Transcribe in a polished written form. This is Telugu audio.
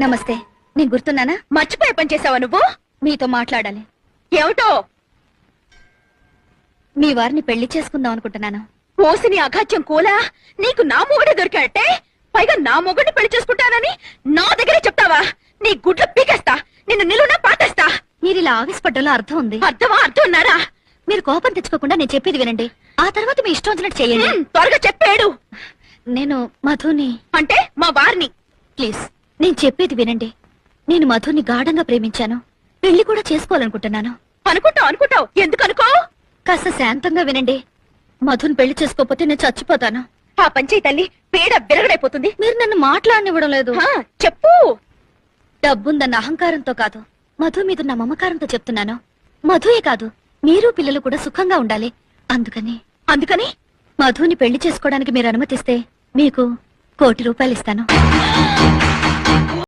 నమస్తే. నేను గుర్తున్నానా? మర్చిపోయే పని చేసావా నువ్వు? మీతో మాట్లాడాలి. ఏమిటో? మీ వారిని పెళ్లి చేసుకుందాం అనుకుంటున్నాను. ఓసిని అఘాత్యం కూలా, నీకు నా మొగుడే దొరికాడటే, పైగా నా మొగుడిని పెళ్లి చేసుకుంటానని నా దగ్గరే చెప్తావా? నీ గుడ్లు పీకేస్తా, నిన్ను నిలువునా పాటేస్తా. మీరు ఇలా ఆవేశపడ్డంలో అర్థం ఉంది. అర్థమా? అర్థం ఉన్నారా? మీరు కోపం తెచ్చుకోకుండా నేను చెప్పేది వినండి. ఆ తర్వాత మీ ఇష్టం వచ్చినట్టు చెయ్యండి. త్వరగా చెప్పాడు. నేను మధుని అంటే మా వారిని. ప్లీజ్ నేను చెప్పేది వినండి. నేను మధుని గాఢంగా ప్రేమించాను. పెళ్లి కూడా చేసుకోవాలనుకుంటున్నాను. అనుకుంటావు. ఎందుకు అనుకో? కాస్త శాంతంగా వినండి. మధుని పెళ్లి చేసుకోకపోతే నేను చచ్చిపోతాను. ఆ పంచాయి తల్లి పేడ విరగడైపోతుంది. మీరు నన్ను మాట్లాడనివ్వడం లేదు. చెప్పు. డబ్బుందన్న అహంకారంతో కాదు, మధు మీద నా మమకారంతో చెప్తున్నాను. మధుయే కాదు, మీరు పిల్లలు కూడా సుఖంగా ఉండాలి. అందుకని మధుని పెళ్లి చేసుకోవడానికి మీరు అనుమతిస్తే మీకు ₹1,00,00,000 ఇస్తాను.